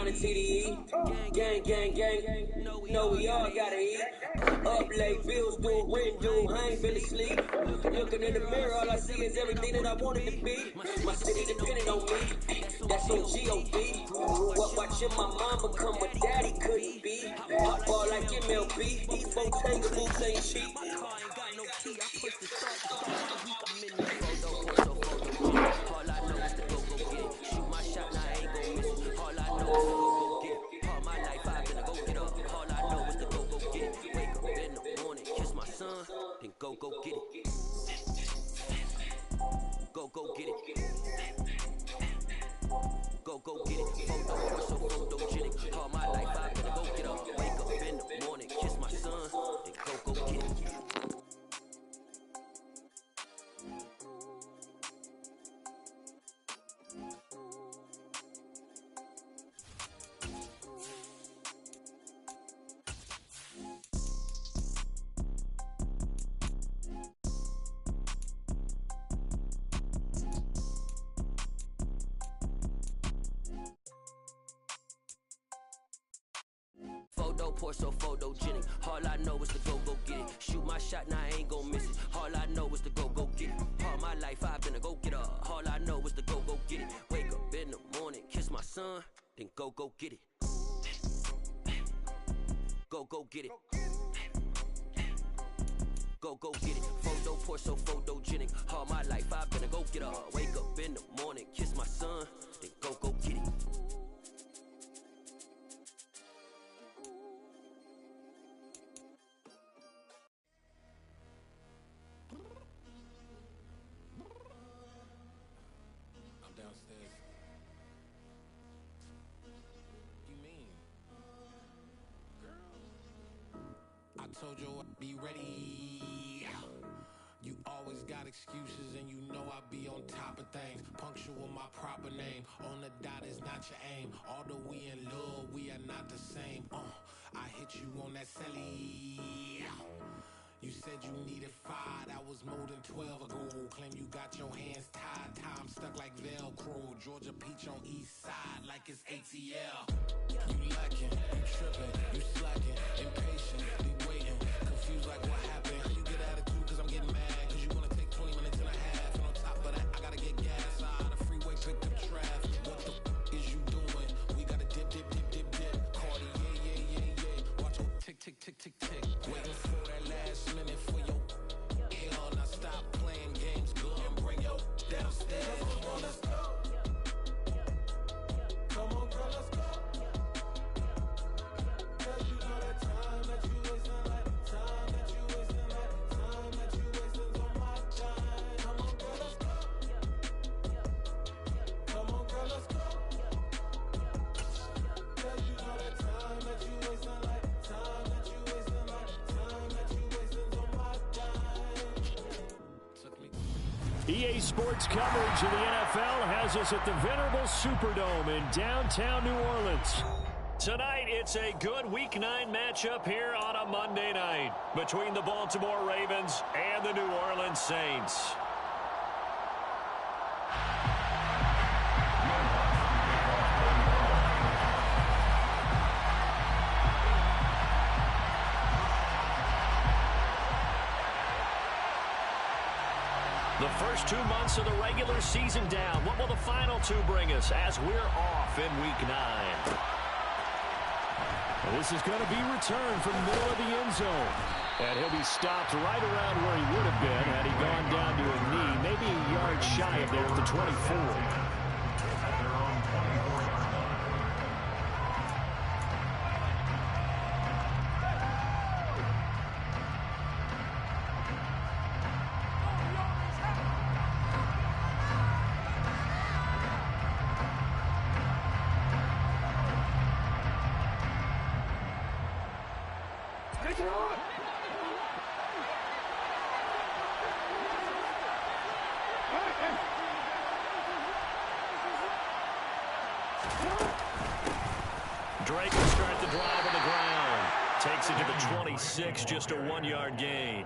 the TDE. Gang, gang, gang. Know we all gotta eat. Up late, bills due, rent due. I ain't been asleep. Looking in the mirror, all I see is everything that I wanted to be. My city depended on me. That's on G.O.D. Grew up watching my mom become what daddy couldn't be. I ball like MLB. These Bottega boots ain't cheap. My car ain't got no key. I push the start my week. I'm in that photo, photogenic. All I know is to go get it. Shoot my shot, now I ain't gon' miss it. All I know is to go get it. All my life I've been a go get up. All I know is to go get it. Wake up in the morning, kiss my son, then go get it. Go get it. Go get it. Photo, so photogenic. All my life I've been a go get up. Wake up in the morning, kiss my son, then go get it. Pour so photogenic. All I know is to go get it. Shoot my shot, now I ain't gon' miss it. All I know is to go get it. All my life I've been a go getter. All I know is to go get it. Wake up in the morning, kiss my son, then go get it. Go get it. Go get it. Photo pour so photogenic. All my life I've been a go getter. Wake up in the morning, kiss my son, then go get it. Told you I'd be ready. You always got excuses and you know I be on top of things. Punctual my proper name. On the dot is not your aim. Although we in love, we are not the same. I hit you on that celly. You said you needed 5, that was more than 12 ago. Claim you got your hands tied, time stuck like Velcro. Georgia Peach on east side like it's ATL. You lacking, you tripping, you slacking, impatient, be waiting, confused like what happened. How you get attitude cause I'm getting mad, cause you wanna take 20 minutes and a half. And on top of that, I gotta get gas, the freeway picked up traffic. What the is you doing? We gotta dip. Cardi, yeah. Watch your tick. Waiting for that last minute for your hell. Now stop playing games, go and bring your downstairs. Come on, let's go. Come on, girl, let's go. Cause you know that time that you wasting, like time that you wasting, like time that you wasting on my time. Come on, girl, let's go. Come on, girl, let's go. Cause you know that time that you wasting, like time that you wasting, like time that you wasting on my time. EA Sports coverage of the NFL has us at the venerable Superdome in downtown New Orleans. Tonight, it's a good Week 9 matchup here on a Monday night between the Baltimore Ravens and the New Orleans Saints. The first 2 months of the regular season down. What will the final 2 bring us as we're off in Week 9? Well, this is going to be returned from the middle of the end zone. And he'll be stopped right around where he would have been had he gone down to a knee, maybe a yard shy of there at the 24. Drake will start the drive on the ground. Takes it to the 26, just a 1-yard gain.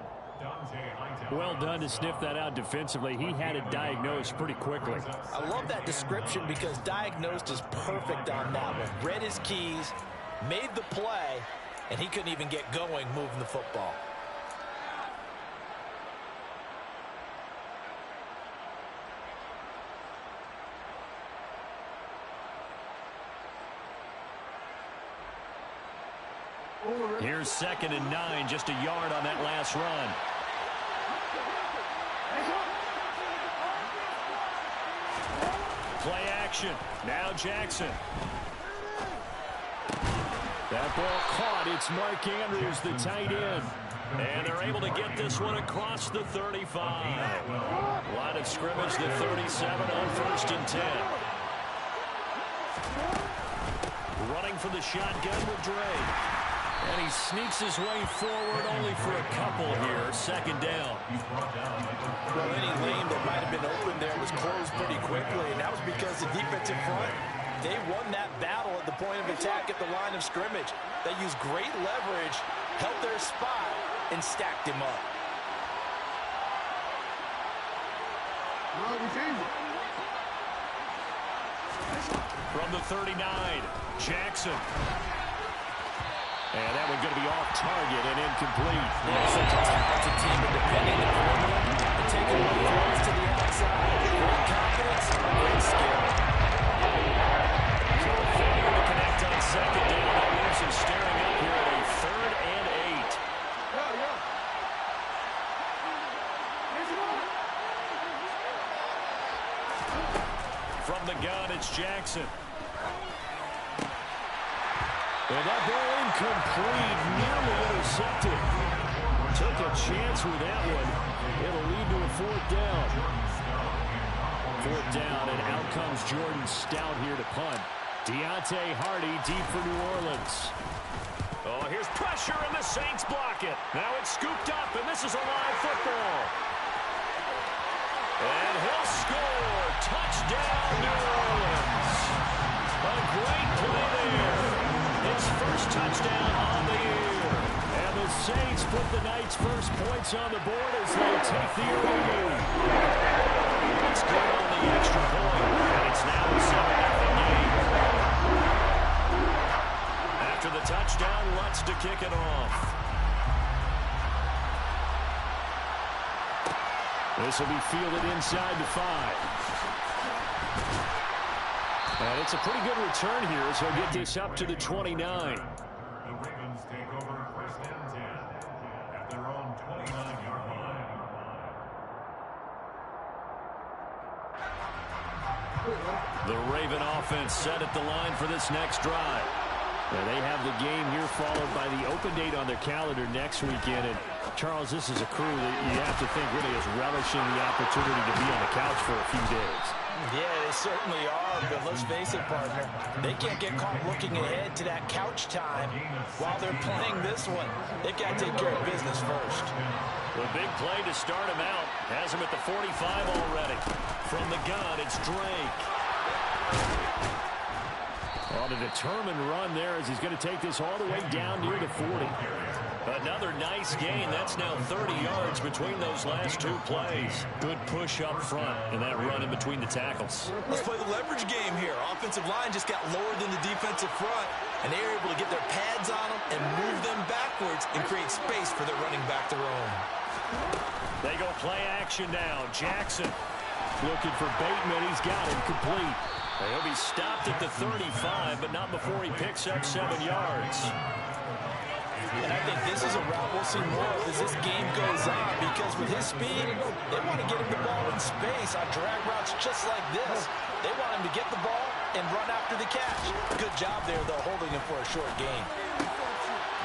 Well done to sniff that out defensively. He had it diagnosed pretty quickly. I love that description because diagnosed is perfect on that one. Read his keys, made the play, and he couldn't even get going moving the football. Here's 2nd and 9, just a yard on that last run. Play action. Now Jackson. That ball caught. It's Mark Andrews, the tight end. And they're able to get this one across the 35. Line of scrimmage, the 37 on 1st and 10. Running for the shotgun with Dre. And he sneaks his way forward only for a couple here. 2nd down. Well, any lane that might have been open there was closed pretty quickly, and that was because the defensive front, they won that battle at the point of attack at the line of scrimmage. They used great leverage, held their spot, and stacked him up. From the 39, Jackson. And that one going to be off target and incomplete. They're such a talented team, but depending on the perimeter and taking away throws to the outside. Great confidence, great skill. So a failure to connect on 2nd down. That leaves him staring up here at a 3rd and 8. From the gun, it's Jackson. And that ball incomplete, nearly intercepted. Took a chance with that one. It'll lead to a 4th down. 4th down, and out comes Jordan Stout here to punt. Deontay Hardy deep for New Orleans. Oh, here's pressure, and the Saints block it. Now it's scooped up, and this is a live football. And he'll score. Touchdown, New Orleans. A great play there. His first touchdown on the year. And the Saints put the Knights' first points on the board as they take the early lead. It's good on the extra point, and it's now a 7-0 game. After the touchdown, Lutz to kick it off. This will be fielded inside the 5. And it's a pretty good return here as he'll get this up to the 29. The Ravens take over 1st and 10 at their own 29-yard line. The Raven offense set at the line for this next drive. Now they have the game here followed by the open date on their calendar next weekend. And Charles, this is a crew that you have to think really is relishing the opportunity to be on the couch for a few days. Yeah, they certainly are, but let's face it, partner. They can't get caught looking ahead to that couch time while they're playing this one. They've got to take care of business first. The big play to start him out. Has him at the 45 already. From the gun, it's Drake. On a determined run there as he's going to take this all the way down near the 40. Another nice gain. That's now 30 yards between those last 2 plays. Good push up front and that run in between the tackles. Let's play the leverage game here. Offensive line just got lower than the defensive front, and they were able to get their pads on them and move them backwards and create space for their running back to roam. They go play action now. Jackson looking for Bateman. He's got him complete. He'll be stopped at the 35, but not before he picks up 7 yards. And I think this is a route we'll see more of as this game goes on, because with his speed, they want to get him the ball in space on drag routes just like this. They want him to get the ball and run after the catch. Good job there, though, holding him for a short gain.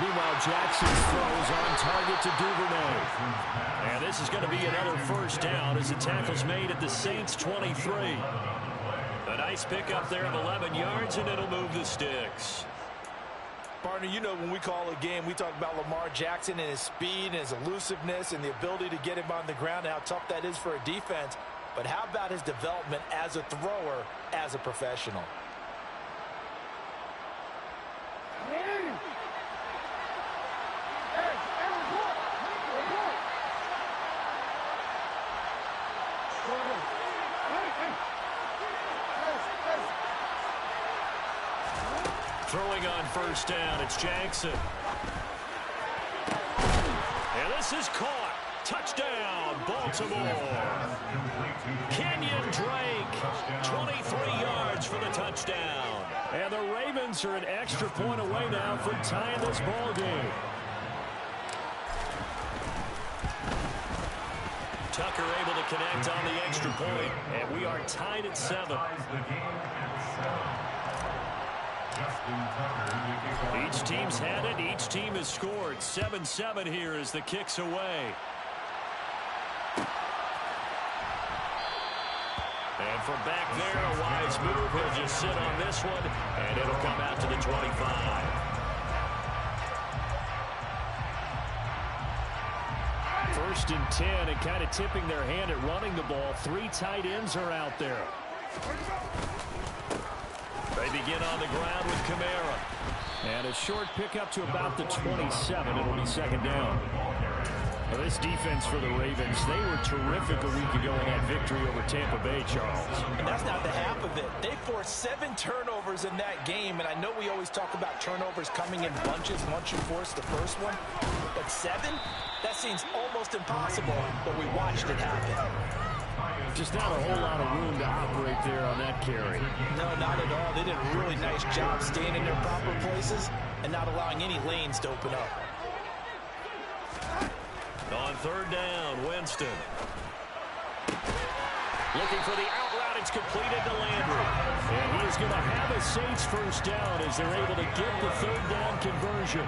Meanwhile, Jackson's throws on target to Duvernay. And this is going to be another first down as the tackle's made at the Saints' 23. A nice pickup there of 11 yards, and it'll move the sticks. Partner, you know when we call a game, we talk about Lamar Jackson and his speed and his elusiveness and the ability to get him on the ground and how tough that is for a defense. But how about his development as a thrower, as a professional? Throwing on first down, it's Jackson. And this is caught. Touchdown, Baltimore. Kenyon Drake, 23 yards for the touchdown. And the Ravens are an extra point away now from tying this ball game. Tucker able to connect on the extra point, and we are tied at 7. Each team's had it. Each team has scored. 7-7 here as the kick's away. And from back there, a wise move. He'll just sit on this one, and it'll come out to the 25. First and 10, and kind of tipping their hand at running the ball. 3 tight ends are out there. They begin on the ground with Kamara. And a short pickup to about the 27. It'll be second down. Well, this defense for the Ravens, they were terrific a week ago in that victory over Tampa Bay, Charles. And that's not the half of it. They forced 7 turnovers in that game, and I know we always talk about turnovers coming in bunches once you force the first one. But 7? That seems almost impossible, but we watched it happen. Just not a whole lot of room to operate there on that carry. No, not at all. They did a really nice job staying in their proper places and not allowing any lanes to open up. On third down, Winston. Looking for the out route. It's completed to Landry. And he is going to have a Saints first down as they're able to get the third down conversion.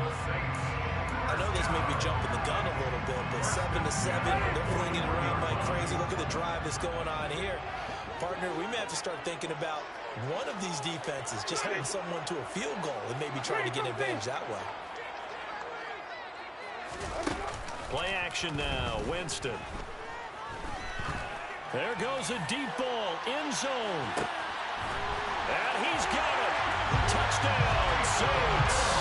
I know this may be jumping the gun a little bit, but 7-7, they're flinging it around like crazy. Look at the drive that's going on here. Partner, we may have to start thinking about one of these defenses just holding someone to a field goal and maybe trying to get advantage that way. Play action now, Winston. There goes a deep ball, end zone. And he's got it. Touchdown, Saints.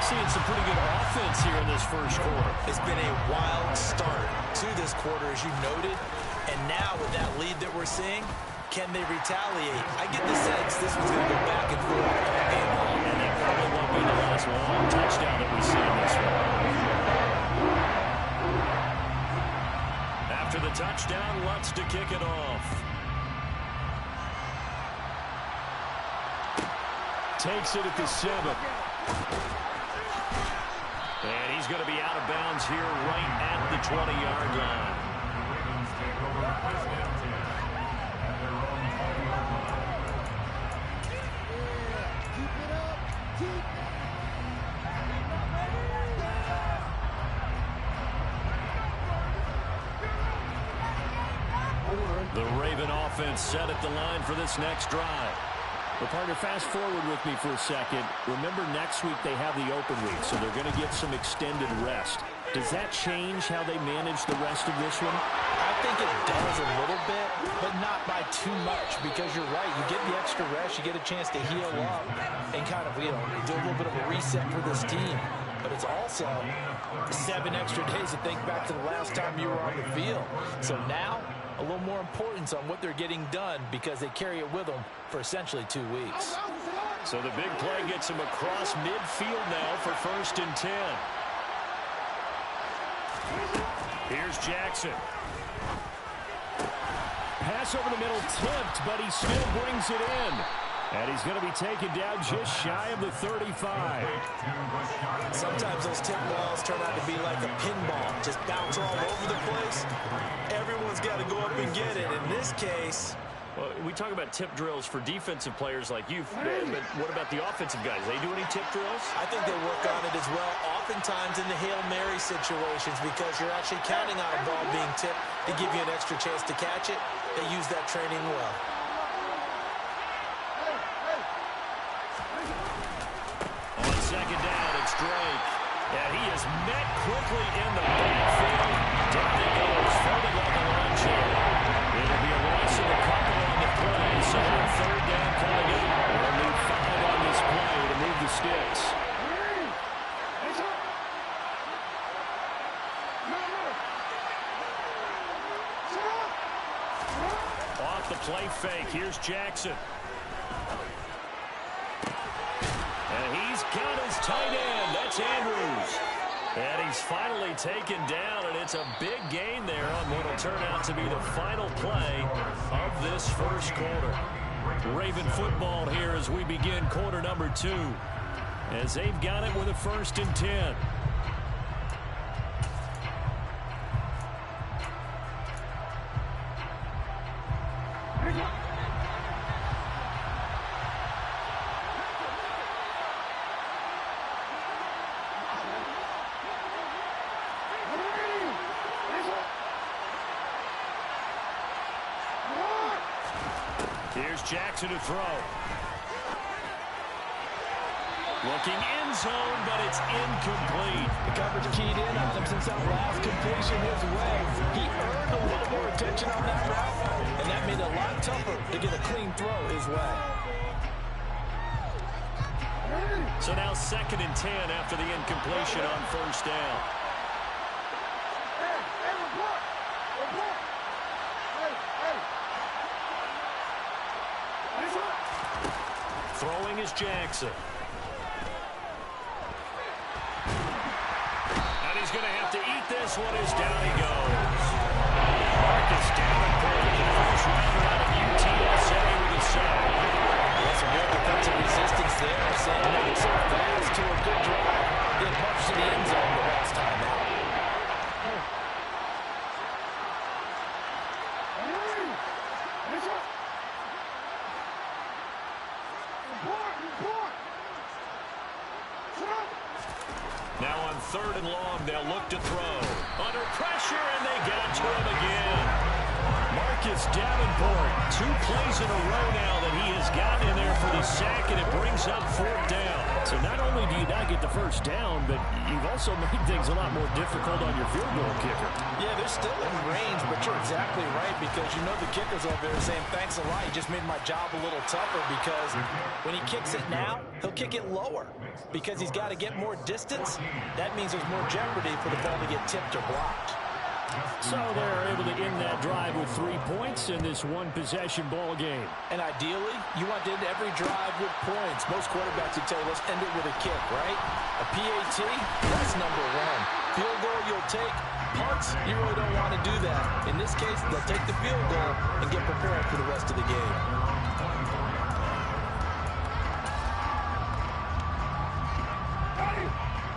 Seeing some pretty good offense here in this first quarter. It's been a wild start to this quarter, as you noted. And now with that lead that we're seeing, can they retaliate? I get the sense this one's going to go back and forth all game long. And that probably won't be the last long touchdown that we see in this one. After the touchdown, Lutz to kick it off. Takes it at the 7. And he's going to be out of bounds here right at the 20-yard line. The Raven offense set at the line for this next drive. Well, partner, fast forward with me for a second. Remember, next week they have the open week, so they're going to get some extended rest. Does that change how they manage the rest of this one? I think it does a little bit, but not by too much, because you're right. You get the extra rest, you get a chance to heal up and kind of, do a little bit of a reset for this team. But it's also 7 extra days to think back to the last time you were on the field. So now, a little more importance on what they're getting done because they carry it with them for essentially 2 weeks. So the big play gets him across midfield now for first and 10. Here's Jackson. Pass over the middle, tipped, but he still brings it in. And he's going to be taken down just shy of the 35. Sometimes those tip balls turn out to be like a pinball, just bounce all over the place. Everyone's got to go up and get it. In this case, well, we talk about tip drills for defensive players like you, but what about the offensive guys? They do any tip drills? I think they work on it as well, oftentimes in the Hail Mary situations, because you're actually counting on a ball being tipped to give you an extra chance to catch it. They use that training well. On second down, it's Drake. And he is met quickly in the backfield. Down he goes, folded like a lawn chair. It'll be a loss of a couple on the play. So third down coming in. They'll need 5 on this play to move the sticks. Off the play fake, here's Jackson. tight end. That's Andrews. And he's finally taken down, and it's a big gain there on what will turn out to be the final play of this first quarter. Raven football here as we begin quarter number 2, as they've got it with a 1st and 10. Here's Jackson to throw. Looking end zone, but it's incomplete. The coverage keyed in on him since that last completion his way. He earned a little more attention on that route, and that made it a lot tougher to get a clean throw his way. So now 2nd and 10 after the incompletion on 1st down. Throwing is Jackson. And he's going to have to eat this one as down he goes. Marcus Davenport, the first rounder out of UTSA with a sack. Some real defensive resistance there. Saying not so fast to a good drive. Then march to the end zone the last time out. Now on 3rd and long, they'll look to throw. Under pressure, and they got to him again. Marcus Davenport, 2 plays in a row now that he has gotten in there for the sack, and it brings up 4th down. So not only do you not get the 1st down, but you've also made things a lot more difficult on your field goal kicker. Yeah, they're still in range, but you're exactly right because you know the kicker's over there saying, thanks a lot, you just made my job a little tougher because when he kicks it now, he'll kick it lower because he's got to get more distance. That means there's more jeopardy for the ball to get tipped or blocked. So they're able to end that drive with 3 points in this one-possession ball game. And ideally, you want to end every drive with points. Most quarterbacks would tell you, let's end it with a kick, right? A PAT, that's number 1. Field goal you'll take. Punts, you really don't want to do that. In this case, they'll take the field goal and get prepared for the rest of the game.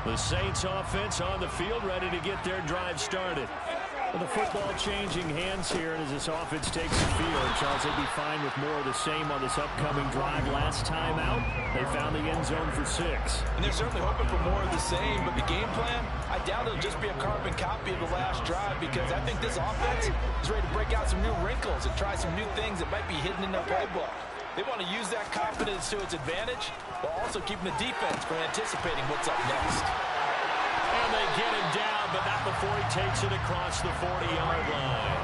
The Saints offense on the field, ready to get their drive started. Well, the football changing hands here, and as this offense takes the field, Charles, they'd be fine with more of the same on this upcoming drive. Last time out, they found the end zone for 6. And they're certainly hoping for more of the same, but the game plan, I doubt it'll just be a carbon copy of the last drive because I think this offense is ready to break out some new wrinkles and try some new things that might be hidden in their playbook. They want to use that confidence to its advantage while also keeping the defense from anticipating what's up next. And they get him down, but not before he takes it across the 40-yard line.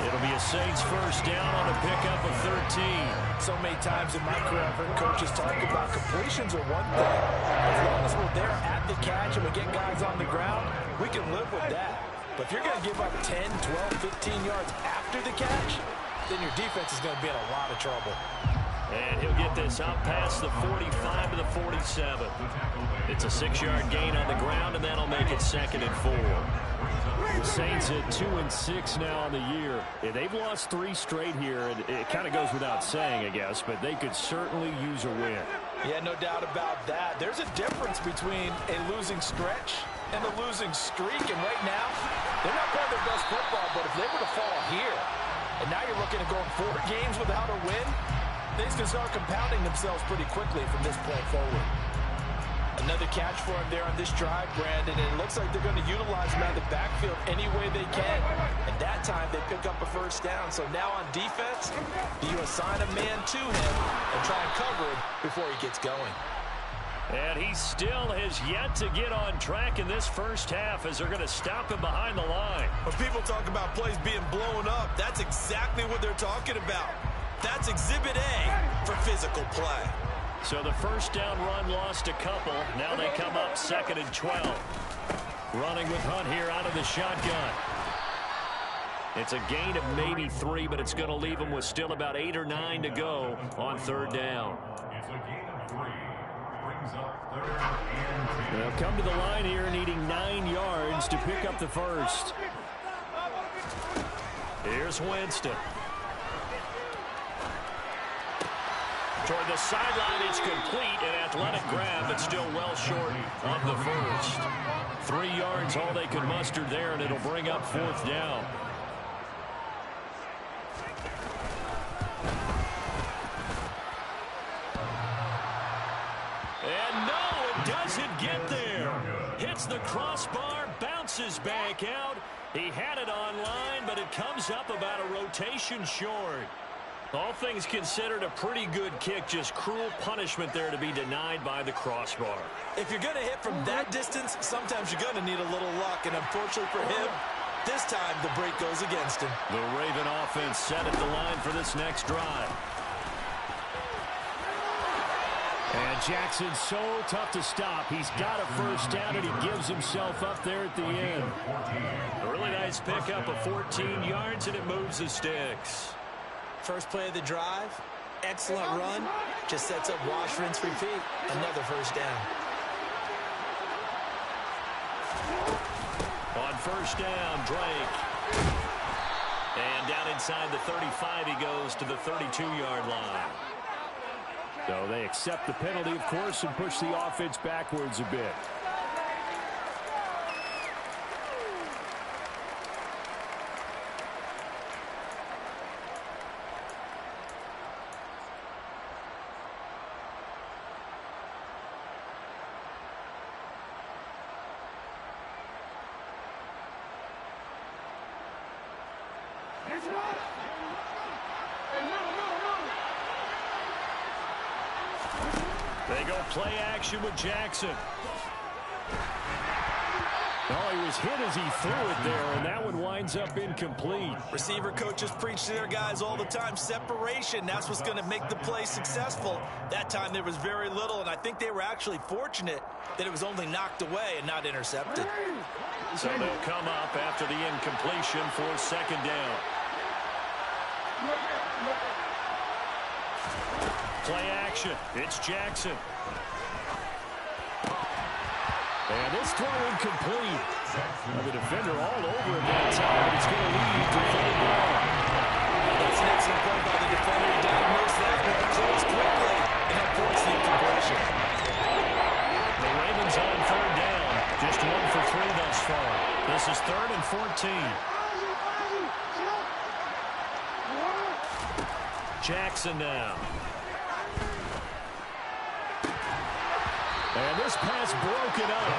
It'll be a Saints 1st down on a pickup of 13. So many times in my career, I've heard coaches talk about completions are one thing. As long as we're there at the catch and we get guys on the ground, we can live with that. But if you're going to give up 10, 12, 15 yards after the catch, then your defense is going to be in a lot of trouble. And he'll get this out past the 45 to the 47. It's a 6-yard gain on the ground, and that'll make it 2nd and 4. The Saints at 2-6 now on the year. Yeah, they've lost 3 straight here, and it kind of goes without saying, I guess, but they could certainly use a win. Yeah, no doubt about that. There's a difference between a losing stretch and a losing streak, and right now, they're not playing their best football, but if they were to fall here, and now you're looking at going 4 games without a win, things can start compounding themselves pretty quickly from this point forward. Another catch for him there on this drive, Brandon, and it looks like they're going to utilize him out of the backfield any way they can. And that time, they pick up a 1st down. So now on defense, do you assign a man to him and try and cover him before he gets going? And he still has yet to get on track in this first half as they're going to stop him behind the line. When people talk about plays being blown up, that's exactly what they're talking about. That's Exhibit A for physical play. So the 1st down run lost a couple. Now they come up 2nd and 12. Running with Hunt here out of the shotgun. It's a gain of maybe 3, but it's going to leave them with still about 8 or 9 to go on 3rd down. It's a gain of 3. Brings brings up 3rd and 10. They'll come to the line here needing 9 yards to pick up the first. Here's Winston. Toward the sideline, it's complete. An athletic grab, but still well short of the first. 3 yards, all they could muster there, and it'll bring up 4th down. And no, it doesn't get there. Hits the crossbar, bounces back out. He had it online, but it comes up about a rotation short. All things considered, a pretty good kick, just cruel punishment there to be denied by the crossbar. If you're going to hit from that distance, sometimes you're going to need a little luck, and unfortunately for him, this time the break goes against him. The Raven offense set at the line for this next drive. And Jackson's so tough to stop. He's got a first down, and he gives himself up there at the end. A really nice pickup of 14 yards, and it moves the sticks. First play of the drive, excellent run, just sets up wash, rinse, repeat. Another first down. On first down, Drake. And down inside the 35, he goes to the 32-yard line. So they accept the penalty, of course, and push the offense backwards a bit. They go play action with Jackson. Oh, he was hit as he threw it there, and that one winds up incomplete. Receiver coaches preach to their guys all the time, separation. That's what's going to make the play successful. That time there was very little, and I think they were actually fortunate that it was only knocked away and not intercepted. So they'll come up after the incompletion for 2nd down. Play action. It's Jackson. And this throw incomplete. The defender all over him that time. It's going to lead to 3rd down. That's an excellent play by the defender. He diagnosed that one, closed quickly, and that forced the incompletion. The Ravens on 3rd down. Just 1 for 3 thus far. This is 3rd and 14. Jackson now. And this pass broken up.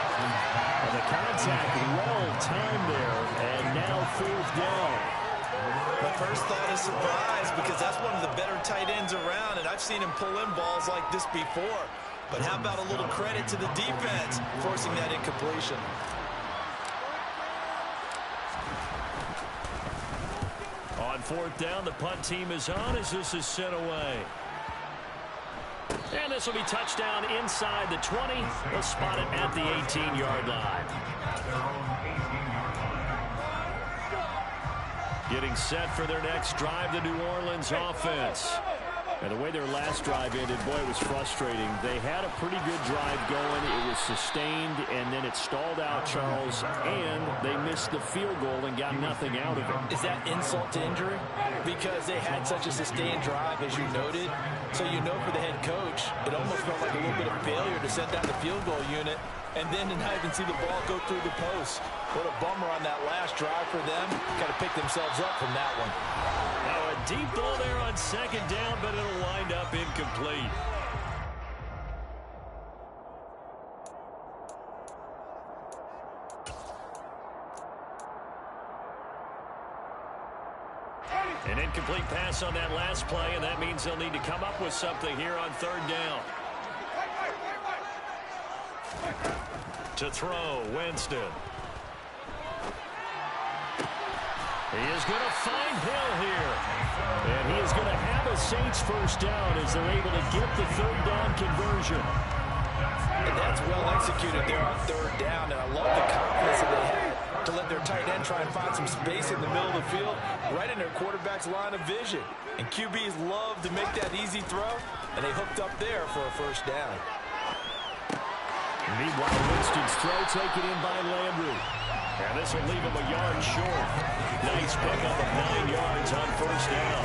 And the contact well timed there. And now 4th down. My first thought is surprise, because that's one of the better tight ends around, and I've seen him pull in balls like this before. But how about a little credit to the defense forcing that incompletion? On 4th down, the punt team is on as this is sent away. And this will be touchdown inside the 20. They'll spot it at the 18-yard line. Getting set for their next drive, the New Orleans offense. And the way their last drive ended, boy, it was frustrating. They had a pretty good drive going. It was sustained, and then it stalled out, Charles, and they missed the field goal and got nothing out of it. Is that insult to injury? Because they had such a sustained drive, as you noted. So you know for the head coach, it almost felt like a little bit of failure to send down the field goal unit and then to not even see the ball go through the post. What a bummer on that last drive for them. Got to pick themselves up from that one. Now a deep ball there on 2nd down, but it'll wind up incomplete. An incomplete pass on that last play, and that means they'll need to come up with something here on 3rd down. To throw, Winston. He is going to find Hill here. And he is going to have a Saints first down as they're able to get the 3rd down conversion. And that's well executed there on 3rd down, and I love the confidence that they had to let their tight end try and find some space in the middle of the field, right in their quarterback's line of vision. And QBs love to make that easy throw, and they hooked up there for a first down. Meanwhile, Winston's throw taken in by Landry. And this will leave him a yard short. Nice pickup of 9 yards on first down.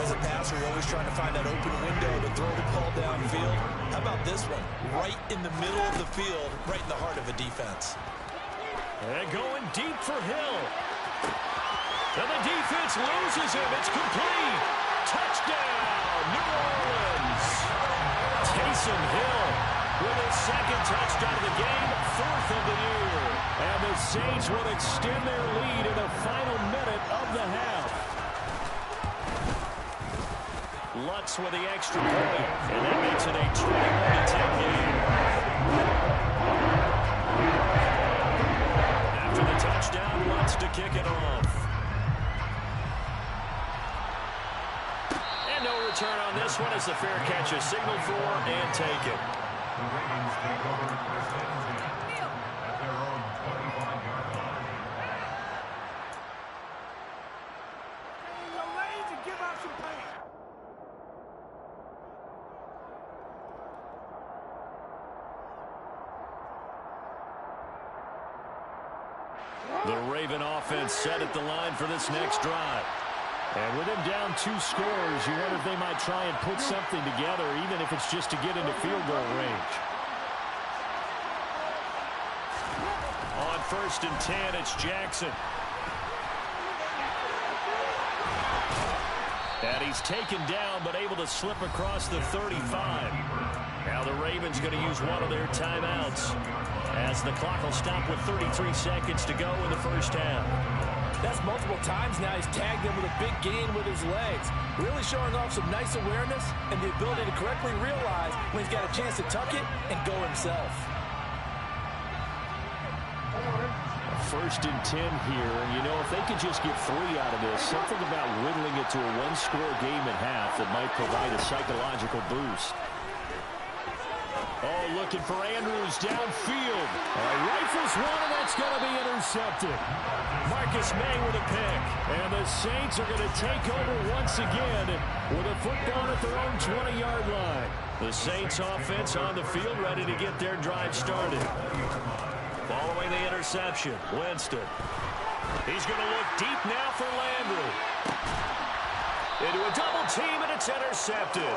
As a passer, you're always trying to find that open window to throw the ball downfield. How about this one? Right in the middle of the field, right in the heart of a defense. And going deep for Hill. And the defense loses him. It's complete. Touchdown, New Orleans. Taysom Hill with his second touchdown of the game, 4th of the year. And the Saints will extend their lead in the final minute of the half. Lutz with the extra point, and that makes it a 21-10 game. After the touchdown, Lutz to kick it off. And no return on this one as the fair catch is signaled for and taken. The Ravens take over first and 10 at their own 25-yard line. Your legs and give out some pain. The Raven offense set at the line for this next drive. And with him down 2 scores, you wonder if they might try and put something together, even if it's just to get into field goal range. On 1st and 10, it's Jackson. And he's taken down, but able to slip across the 35. Now the Ravens going to use one of their timeouts, as the clock will stop with 33 seconds to go in the first half. That's multiple times now. He's tagged him with a big gain with his legs. Really showing off some nice awareness and the ability to correctly realize when he's got a chance to tuck it and go himself. 1st and 10 here, and you know, if they could just get 3 out of this, something about whittling it to a 1-score game at half that might provide a psychological boost. Oh, looking for Andrews downfield. Rifles one, and that's going to be intercepted. Marcus May with a pick. And the Saints are going to take over once again with a football at their own 20-yard line. The Saints offense on the field ready to get their drive started. Following the interception, Winston. He's going to look deep now for Landry. Into a double team, and it's intercepted.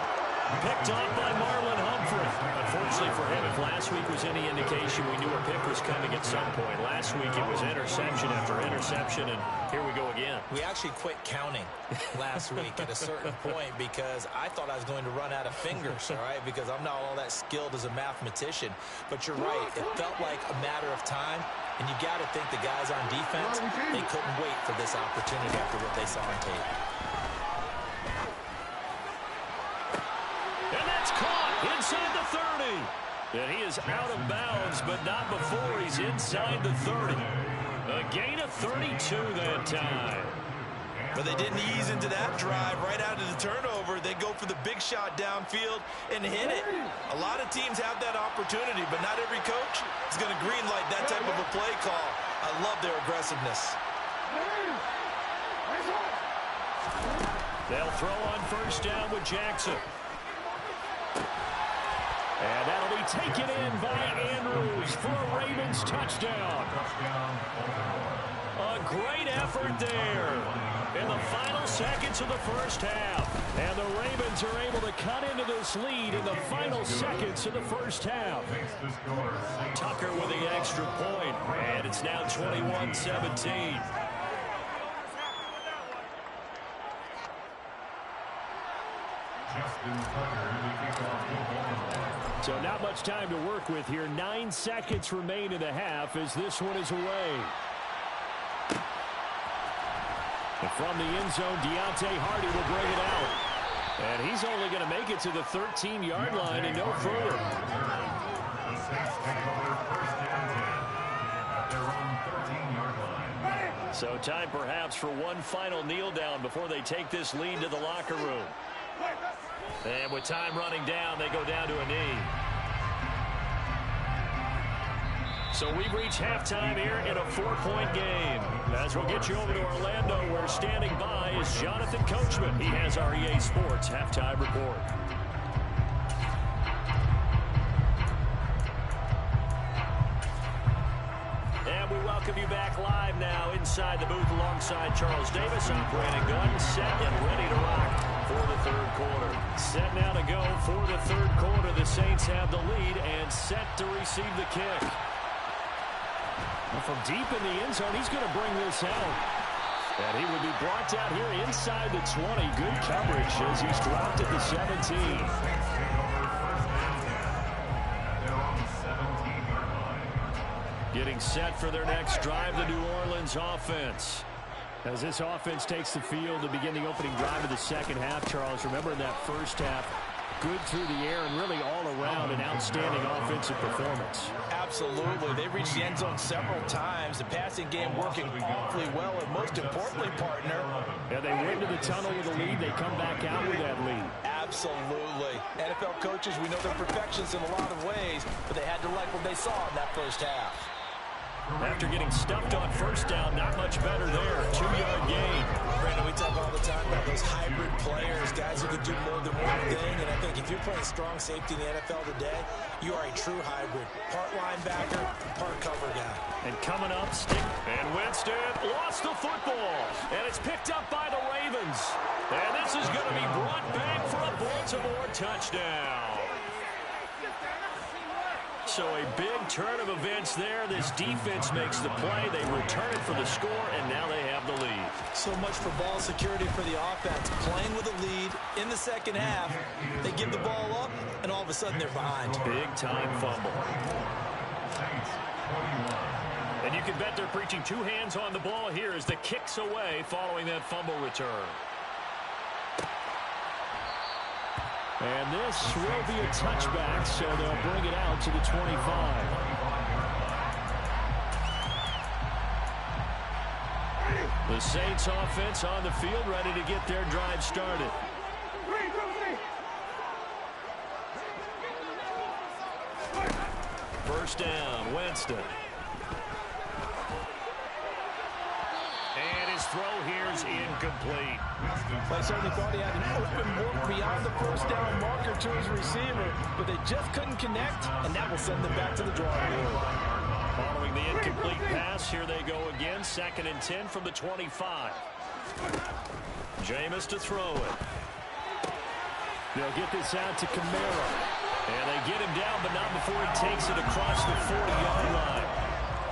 Picked off by Marlon Humphrey. Unfortunately for him, if last week was any indication, we knew a pick was coming at some point. Last week it was interception after interception, and here we go again. We actually quit counting last week at a certain point because I thought I was going to run out of fingers, all right, because I'm not all that skilled as a mathematician. But you're right. It felt like a matter of time, and you got to think the guys on defense, they couldn't wait for this opportunity after what they saw on tape. And that's caught inside the 30. And he is out of bounds, but not before he's inside the 30. A gain of 32 that time. But they didn't ease into that drive right out of the turnover. They go for the big shot downfield and hit it. A lot of teams have that opportunity, but not every coach is going to greenlight that type of a play call. I love their aggressiveness. They'll throw on 1st down with Jackson. And that'll be taken in by Andrews for a Ravens touchdown. A great effort there in the final seconds of the first half. And the Ravens are able to cut into this lead in the final seconds of the first half. Tucker with the extra point, and it's now 21-17. So not much time to work with here. 9 seconds remain in the half as this one is away. And from the end zone, Deontay Hardy will bring it out. And he's only going to make it to the 13-yard line and no further. The Saints take over 1st and 10 at their own 13-yard line. So time perhaps for one final kneel down before they take this lead to the locker room. And with time running down, they go down to a knee. So we've reached halftime here in a 4-point game. As we'll get you over to Orlando, where standing by is Jonathan Coachman. He has our EA Sports halftime report. back live now inside the booth alongside Charles Davis. I'm Brandon Gunn, set and ready to rock for the third quarter. Set now to go for the third quarter. The Saints have the lead and set to receive the kick. And from deep in the end zone, he's going to bring this out. And he would be brought down here inside the 20. Good coverage as he's dropped at the 17. Getting set for their next drive, the New Orleans offense. As this offense takes the field to begin the opening drive of the second half, Charles, remember in that first half, good through the air and really all around an outstanding offensive performance. Absolutely. They reached the end zone several times. The passing game working awfully well, and most importantly, partner. Yeah, they went to the tunnel with a lead. They come back out with that lead. Absolutely. NFL coaches, we know they're perfections in a lot of ways, but they had to like what they saw in that first half. After getting stuffed on first down, not much better there. 2-yard gain. Brandon, we talk all the time about those hybrid players, guys who can do more than one thing, and I think if you're playing strong safety in the NFL today, you are a true hybrid. Part linebacker, part cover guy. And coming up, and Winston lost the football, and it's picked up by the Ravens. And this is going to be brought back for a Baltimore touchdown. So a big turn of events there. This defense makes the play. They return it for the score, and now they have the lead. So much for ball security for the offense. Playing with a lead in the second half. They give the ball up, and all of a sudden they're behind. Big-time fumble. And you can bet they're preaching two hands on the ball here as the kick's away following that fumble return. And this will be a touchback, so they'll bring it out to the 25. The Saints offense on the field, ready to get their drive started. First down, Winston. And his throw here is incomplete. I certainly thought he had an open look beyond the first down marker to his receiver, but they just couldn't connect, and that will send them back to the drawing board. Following the incomplete pass, here they go again. 2nd and 10 from the 25. Jameis to throw it. They'll get this out to Kamara. And they get him down, but not before he takes it across the 40-yard line.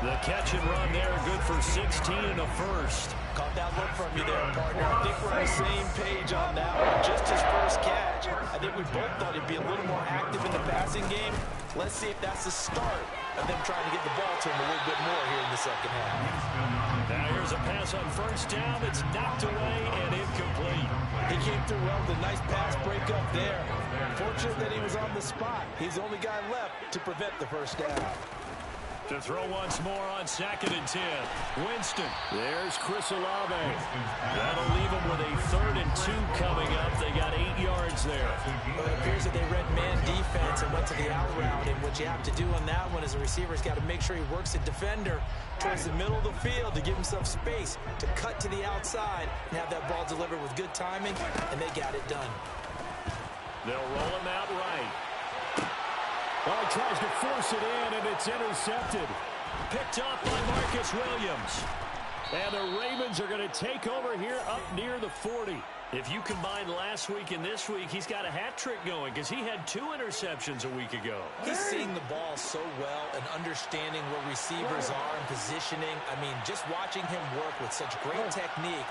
The catch and run there, good for 16 and a first. Caught that look from you there, partner. I think we're on the same page on that one. Just his first catch. I think we both thought he'd be a little more active in the passing game. Let's see if that's the start of them trying to get the ball to him a little bit more here in the second half. Now here's a pass on first down. It's knocked away and incomplete. He came through well with a nice pass breakup there. Fortunate that he was on the spot. He's the only guy left to prevent the first down. To throw once more on 2nd and 10. Winston. There's Chris Olave. That'll leave him with a 3rd and 2 coming up. They got 8 yards there. Well, it appears that they read man defense and went to the out route. And what you have to do on that one is a receiver's got to make sure he works the defender towards the middle of the field to give himself space to cut to the outside and have that ball delivered with good timing, and they got it done. They'll roll him out right. Well, he tries to force it in, and it's intercepted. Picked up by Marcus Williams. And the Ravens are going to take over here up near the 40. If you combine last week and this week, he's got a hat trick going because he had 2 interceptions a week ago. He's seeing the ball so well and understanding where receivers are and positioning. I mean, just watching him work with such great technique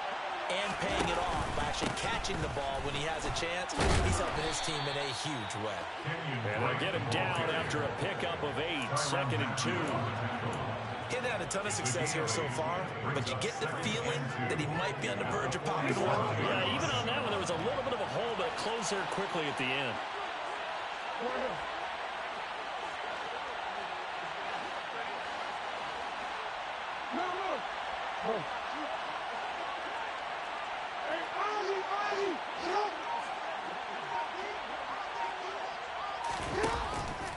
and paying it off by actually catching the ball when he has a chance, he's helping his team in a huge way. And they'll get him down after a pickup of 8, 2nd and 2. He hasn't had a ton of success here so far, but you get the feeling that he might be on the verge of popping one. Yeah, even on that one, there was a little bit of a hole, but it closed there quickly at the end.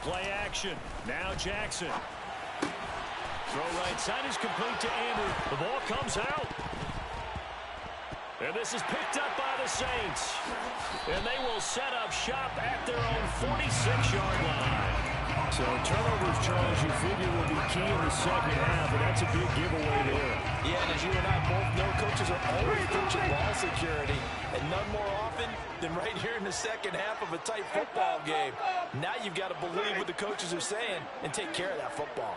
Play action. Now Jackson. Throw right side is complete to Andrew. The ball comes out. And this is picked up by the Saints. And they will set up shop at their own 46-yard line. So turnovers, Charles, you figure will be key in the second half, and that's a big giveaway there. coaches are always preaching ball security, and none more often than right here in the second half of a tight football game. Now you've got to believe what the coaches are saying and take care of that football.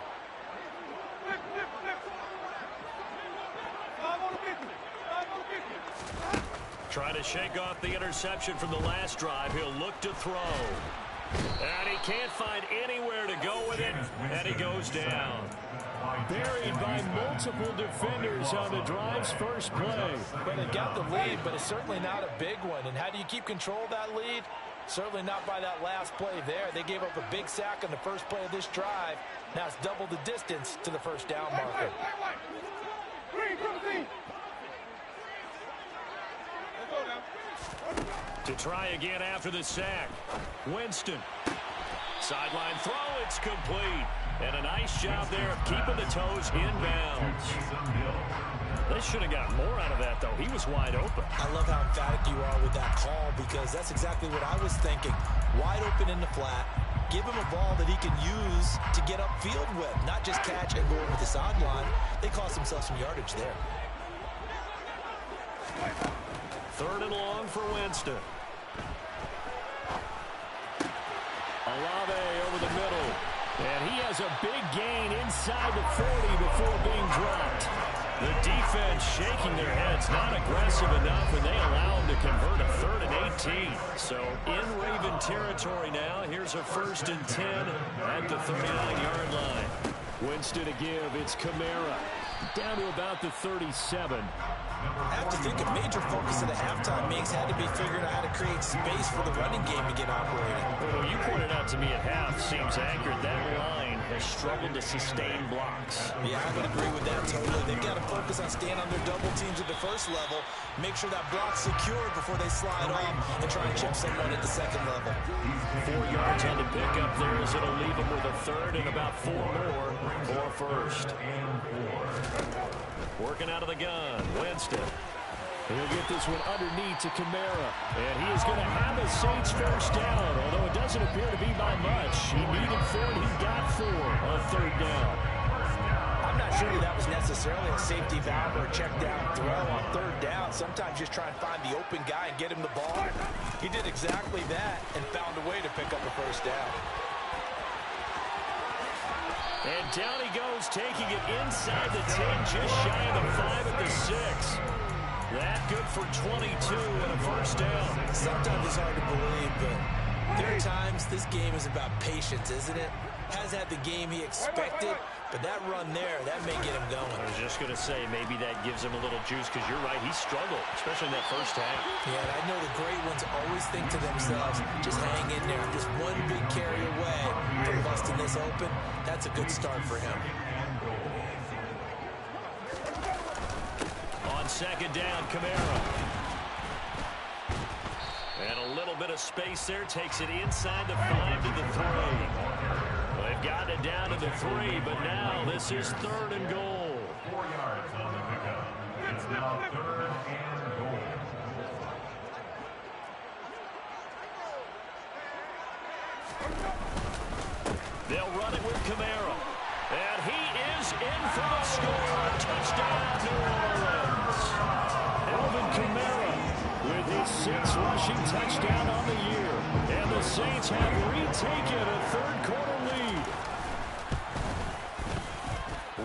Trying to shake off the interception from the last drive. He'll look to throw. And he can't find anywhere to go with it, and he goes down. Buried by multiple defenders on the drive's first play. Well, they got the lead, but it's certainly not a big one. And how do you keep control of that lead? Certainly not by that last play there. They gave up a big sack on the first play of this drive. Now it's double the distance to the first down marker. To try again after the sack. Winston. Sideline throw, it's complete. And a nice job there of keeping the toes inbounds. They should have got more out of that, though. He was wide open. I love how emphatic you are with that call, because that's exactly what I was thinking. Wide open in the flat. Give him a ball that he can use to get upfield with, not just catch and go over the sideline. They cost themselves some yardage there. Third and long for Winston. Olave over the middle. And he has a big gain inside the 40 before being dropped. The defense shaking their heads, not aggressive enough, and they allow him to convert a 3rd and 18. So in Raven territory now. Here's a 1st and 10 at the 39-yard line. Winston to give. It's Kamara. Down to about the 37. I have to think a major focus of the halftime mix had to be figuring out how to create space for the running game to get operating. Well, you pointed out to me at half seems accurate. That line has struggled to sustain blocks. Yeah, I would agree with that totally. They've got to focus on staying on their double teams at the first level, make sure that block's secured before they slide off and try and chip someone at the second level. 4 yards on the pickup there as it'll leave them with a 3rd and about 4 more for a 1st. Working out of the gun, Winston. He'll get this one underneath to Kamara. And he is going to have a Saints first down, although it doesn't appear to be by much. He needed 4, and he got 4 on 3rd down. I'm not sure that was necessarily a safety valve or a check down throw on 3rd down. Sometimes just try and find the open guy and get him the ball. He did exactly that and found a way to pick up a first down. And down he goes, taking it inside the 10, just shy of the 5 at the 6. That good for 22 and a first down. Sometimes it's hard to believe, but there are times this game is about patience, isn't it? Has had the game he expected, but that run there, that may get him going. I was just going to say, maybe that gives him a little juice, because you're right, he struggled, especially in that first half. Yeah, and I know the great ones always think to themselves, just hang in there, just one big carry away from busting this open. That's a good start for him. On 2nd down, Kamara. And a little bit of space there, takes it inside the 5 to the 3. They've gotten it down to the 3, but now this is 3rd and goal. 4 yards on the pickup. It's now 3rd and goal. They'll run it with Kamara. And he is in for the score. Touchdown, New Orleans. Alvin Kamara with his 6th rushing touchdown on the year. And the Saints have retaken a 3rd quarter lead.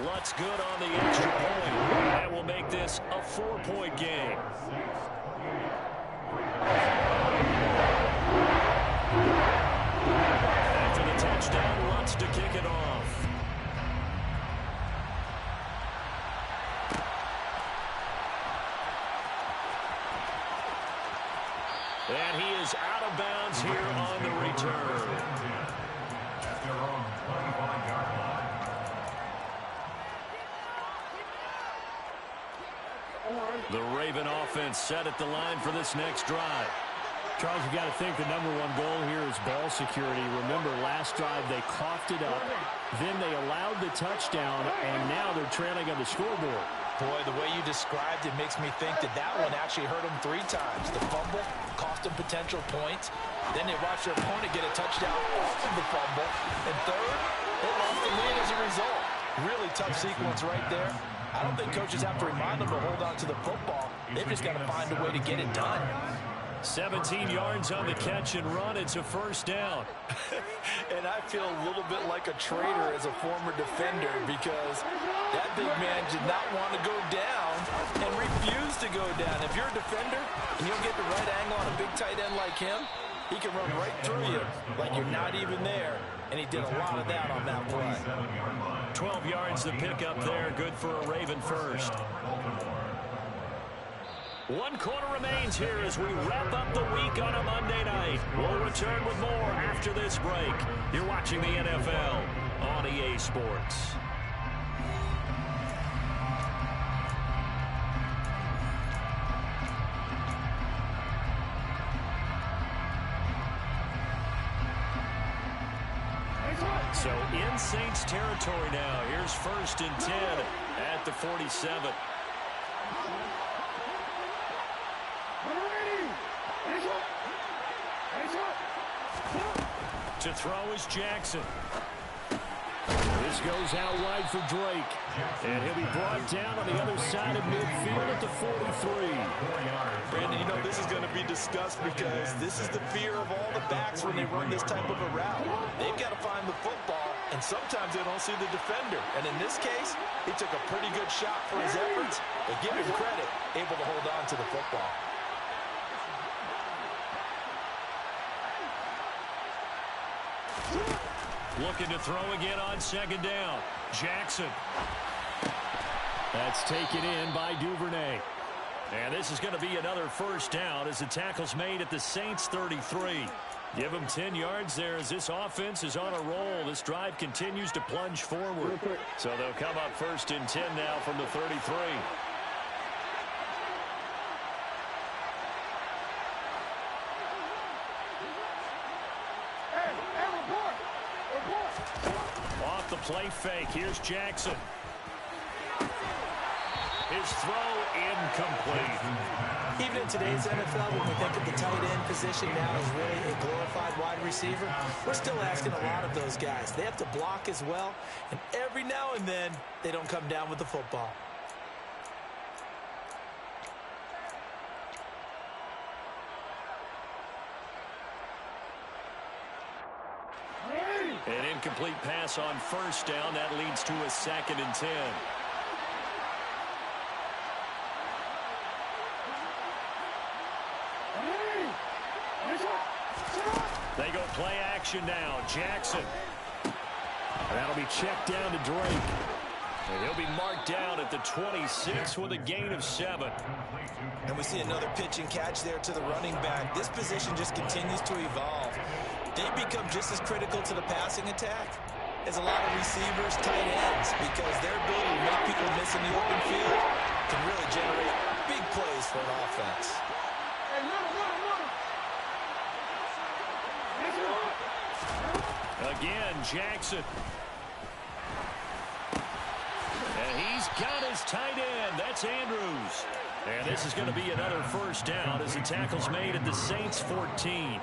Lutz good on the extra point. That will make this a 4-point game. After the touchdown, Lutz to kick it off. And he is out of bounds here on the return. At their own 25-yard line. The Raven offense set at the line for this next drive. Charles, you got to think the #1 goal here is ball security. Remember, last drive they coughed it up, then they allowed the touchdown, and now they're trailing on the scoreboard. Boy, the way you described it makes me think that that one actually hurt them 3 times. The fumble cost them potential points. Then they watched their opponent get a touchdown off of the fumble. And 3rd, they lost the lead as a result. Really tough sequence right there. I don't think coaches have to remind them to hold on to the football. They've just got to find a way to get it done. 17 yards on the catch and run. It's a first down. And I feel a little bit like a traitor as a former defender because that big man did not want to go down and refused to go down. If you're a defender and you'll get the right angle on a big tight end like him, he can run right through you like you're not even there. And he did a lot of that on that play. 12 yards to pick up there. Good for a Raven first. 1 quarter remains here as we wrap up the week on a Monday night. We'll return with more after this break. You're watching the NFL on EA Sports. So in Saints territory now. Here's 1st and 10 at the 47. To throw is Jackson. This goes out wide for Drake. And he'll be brought down on the other side of midfield at the 43. Brandon, you know this is going to be discussed because this is the fear of all the backs when they run this type of a route. They've got to find the football, and sometimes they don't see the defender. And in this case, he took a pretty good shot for his efforts, but give him credit, able to hold on to the football. Looking to throw again on 2nd down. Jackson. That's taken in by Duvernay. And this is going to be another first down as the tackle's made at the Saints 33. Give them 10 yards there as this offense is on a roll. This drive continues to plunge forward. So they'll come up 1st and 10 now from the 33. Off the play fake. Here's Jackson. His throw incomplete. Even in today's NFL, when we think of the tight end position now as really a glorified wide receiver, we're still asking a lot of those guys. They have to block as well, and every now and then, they don't come down with the football. An incomplete pass on 1st down. That leads to a 2nd and 10. They go play action now. Jackson. That'll be checked down to Drake. And he'll be marked down at the 26 with a gain of 7. And we see another pitch and catch there to the running back. This position just continues to evolve. They become just as critical to the passing attack as a lot of receivers, tight ends, because their ability to make people miss in the open field can really generate big plays for an offense. Again, Jackson. And he's got his tight end. That's Andrews. And this is going to be another first down as the tackle's made at the Saints 14.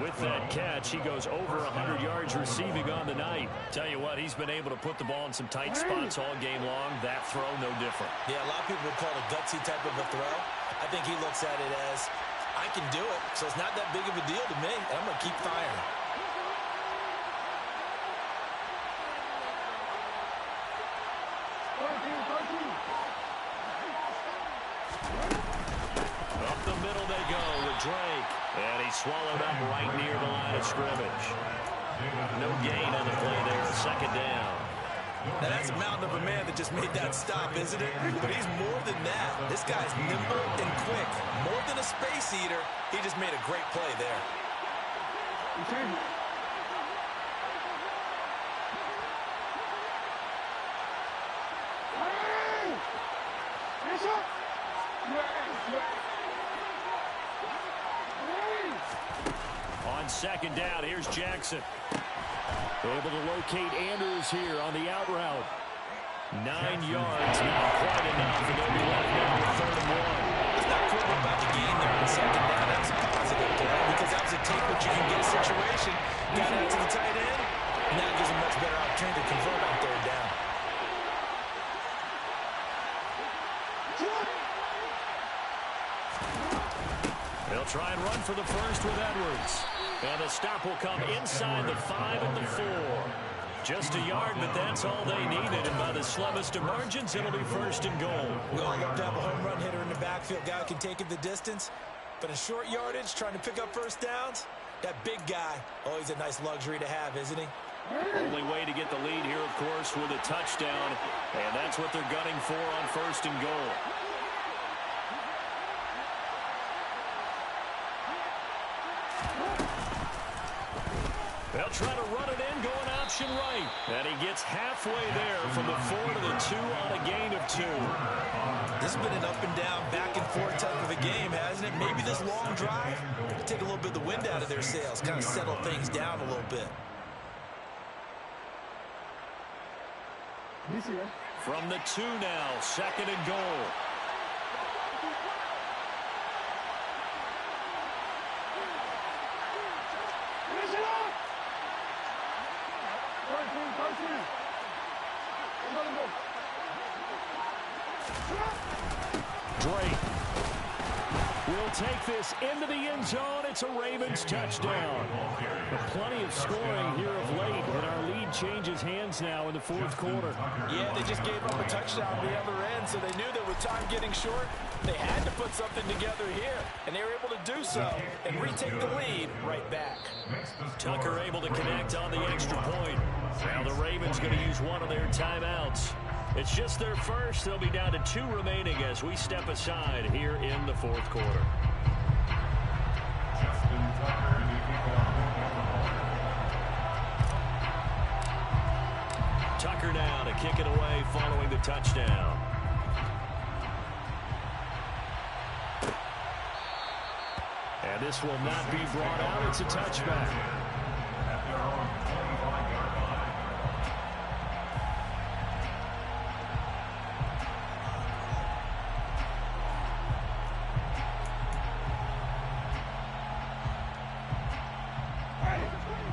With that catch, he goes over 100 yards receiving on the night. Tell you what, he's been able to put the ball in some tight spots all game long. That throw, no different. Yeah, a lot of people would call it a gutsy type of a throw. I think he looks at it as, I can do it, so it's not that big of a deal to me, and I'm going to keep firing. Up the middle they go with Drake. And he's swallowed up right near the line of scrimmage. No gain on the play there. 2nd down. Now that's a mountain of a man that just made that stop, isn't it? But he's more than that. This guy's nimble and quick. More than a space eater, he just made a great play there. On 2nd down, here's Jackson. Able to locate Andrews here on the out route. 9 yards, not quite enough, and they'll be left now with 3rd and 1. It's not cool about the gain there on 2nd down. That's a positive play because that was a take what you can get situation. Got out to the tight end, and that gives a much better opportunity to convert on 3rd down. They'll try and run for the first with Edwards. And the stop will come inside the 5 at the 4. Just a yard, but that's all they needed. And by the slimmest of margins, it'll be first and goal. We all love to have a home run hitter in the backfield. Guy who can take it the distance. But in short yardage, trying to pick up first downs, that big guy, always a nice luxury to have, isn't he? Only way to get the lead here, of course, with a touchdown. And that's what they're gunning for on first and goal. They'll try to run it in, going option right. And he gets halfway there from the 4 to the 2 on a gain of 2. This has been an up and down, back and forth type of a game, hasn't it? Maybe this long drive will take a little bit of the wind out of their sails, kind of settle things down a little bit. From the 2 now, second and goal. Drake will take this into the end zone. It's a Ravens touchdown. Plenty of scoring here of late, and our lead changes hands now in the fourth quarter. Yeah, they just gave up a touchdown on the other end, so they knew that with time getting short, they had to put something together here, and they were able to do so and retake the lead right back. Tucker able to connect on the extra point. Now the Ravens going to use one of their timeouts. It's just their first. They'll be down to 2 remaining as we step aside here in the fourth quarter. Tucker now to kick it away following the touchdown. And this will not be brought out. It's a touchback.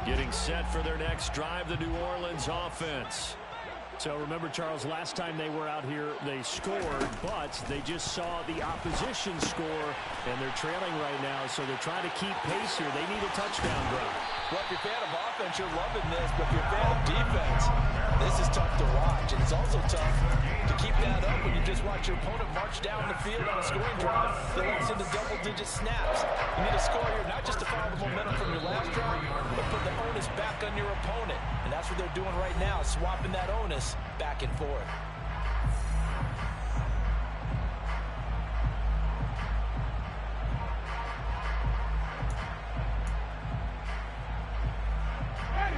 Getting set for their next drive, the New Orleans offense. So remember, Charles, last time they were out here, they scored, but they just saw the opposition score, and they're trailing right now, so they're trying to keep pace here. They need a touchdown drive. Well, if you're a fan of offense, you're loving this, but if you're a fan of defense, this is tough to watch, and it's also tough to keep that up when you just watch your opponent march down the field on a scoring drive that leads into double-digit snaps. You need to score here not just to follow the momentum from your last drive, but put the onus back on your opponent, and that's what they're doing right now, swapping that onus back and forth.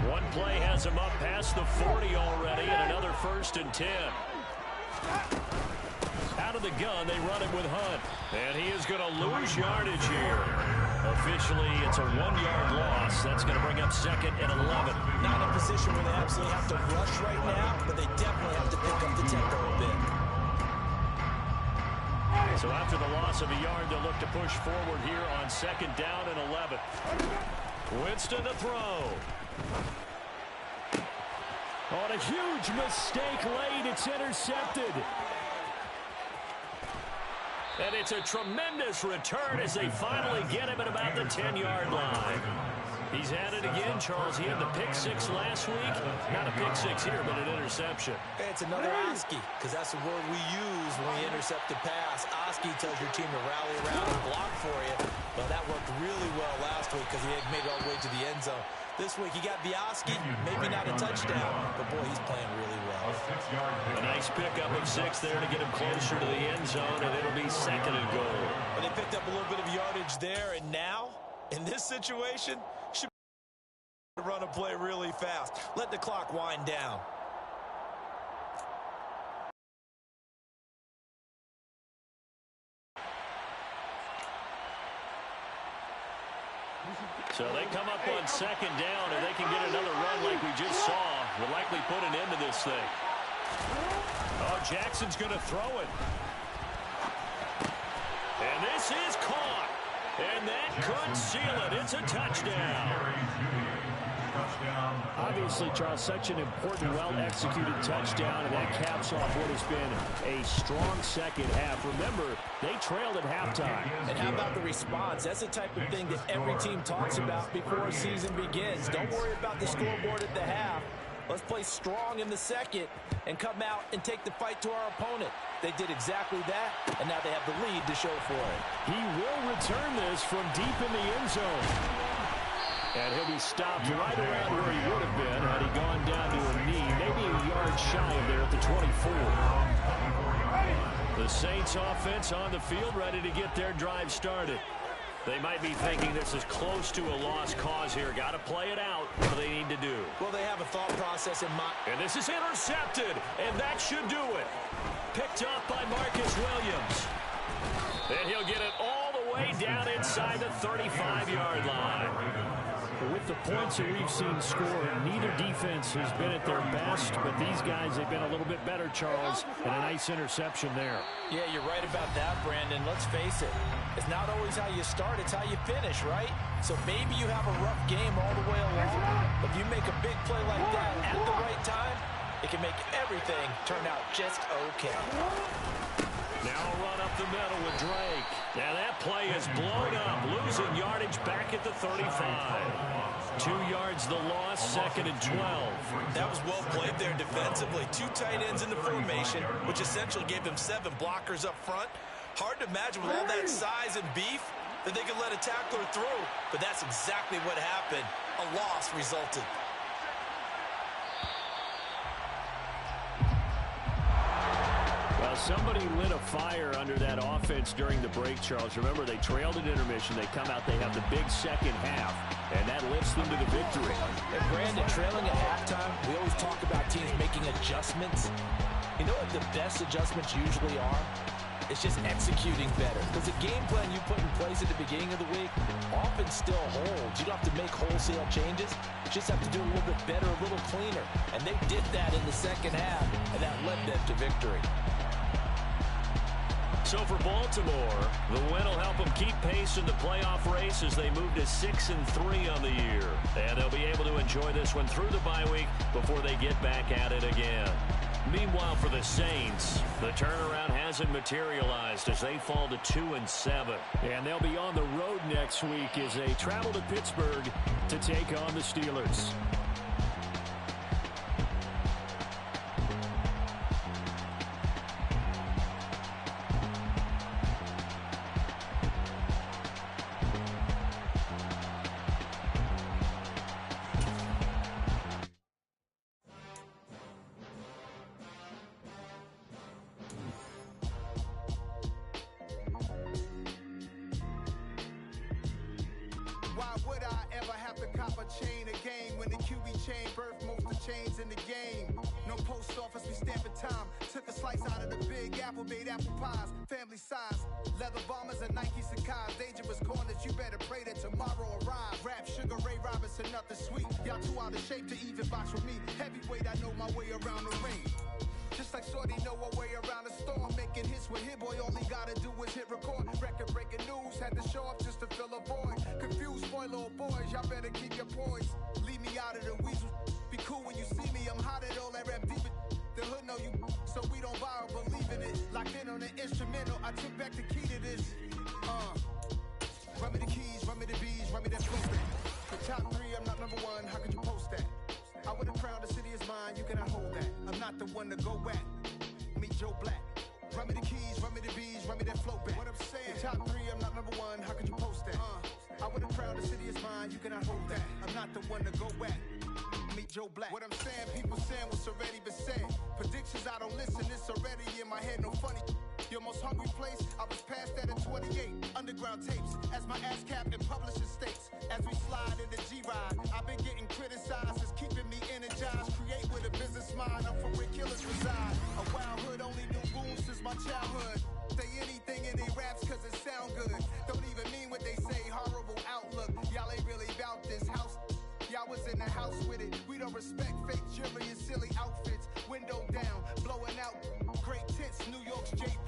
One play has him up past the 40 already, and another 1st and 10. Out of the gun, they run it with Hunt. And he is going to lose yardage here. Officially, it's a 1-yard loss. That's going to bring up 2nd and 11. Not in a position where they absolutely have to rush right now, but they definitely have to pick up the tempo a bit. So after the loss of a yard, they'll look to push forward here on 2nd down and 11. Winston to throw. On a huge mistake late, it's intercepted. And it's a tremendous return as they finally get him at about the 10-yard line. He's at it again, Charles. He had the pick 6 last week. Not a pick 6 here, but an interception. Hey, it's another Oski, because that's the word we use when we intercept a pass. Oski tells your team to rally around and block for you. Well, that worked really well last week because he had made it all the way to the end zone. This week, he got the Oski, maybe not a touchdown, but boy, he's playing really well. A nice pickup of 6 there to get him closer to the end zone, and it'll be 2nd and goal. But they picked up a little bit of yardage there, and now, in this situation, should run a play really fast. Let the clock wind down. So they come up on 2nd down, and they can get another run like we just saw. Will likely put an end to this thing. Oh, Jackson's going to throw it. And this is caught. And that could seal it. It's a touchdown. Obviously, Charles, such an important, well-executed touchdown, and that caps off what has been a strong second half. Remember, they trailed at halftime. And how about the response? That's the type of thing that every team talks about before a season begins. Don't worry about the scoreboard at the half. Let's play strong in the second and come out and take the fight to our opponent. They did exactly that, and now they have the lead to show for it. He will return this from deep in the end zone. And he'll be stopped right around where he would have been had he gone down to a knee, maybe a yard shy of there at the 24. The Saints offense on the field, ready to get their drive started. They might be thinking this is close to a lost cause here. Got to play it out. What do they need to do? Well, they have a thought process in mind. And this is intercepted, and that should do it. Picked up by Marcus Williams. And he'll get it all the way down inside the 35-yard line. With the points that we've seen scored, neither defense has been at their best, but these guys have been a little bit better, Charles, and a nice interception there. Yeah, you're right about that, Brandon. Let's face it. It's not always how you start, it's how you finish, right? So maybe you have a rough game all the way along, but if you make a big play like that at the right time, it can make everything turn out just okay. Now a run up the middle with Drake. Now that play is blown up, losing yardage back at the 35. 2 yards the loss, 2nd and 12. That was well played there defensively. 2 tight ends in the formation, which essentially gave them 7 blockers up front. Hard to imagine with all that size and beef that they could let a tackler through, but that's exactly what happened. A loss resulted. Somebody lit a fire under that offense during the break, Charles. Remember, they trailed at intermission. They come out, they have the big second half, and that lifts them to the victory. And Brandon, trailing at halftime, we always talk about teams making adjustments. You know what the best adjustments usually are? It's just executing better. Because the game plan you put in place at the beginning of the week often still holds. You don't have to make wholesale changes. You just have to do a little bit better, a little cleaner. And they did that in the second half, and that led them to victory. So for Baltimore, the win will help them keep pace in the playoff race as they move to 6-3 on the year. And they'll be able to enjoy this one through the bye week before they get back at it again. Meanwhile, for the Saints, the turnaround hasn't materialized as they fall to 2-7. And they'll be on the road next week as they travel to Pittsburgh to take on the Steelers.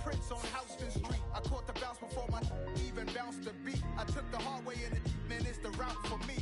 Prince on Houston Street. I caught the bounce before my even bounced the beat. I took and man, it's the route for me.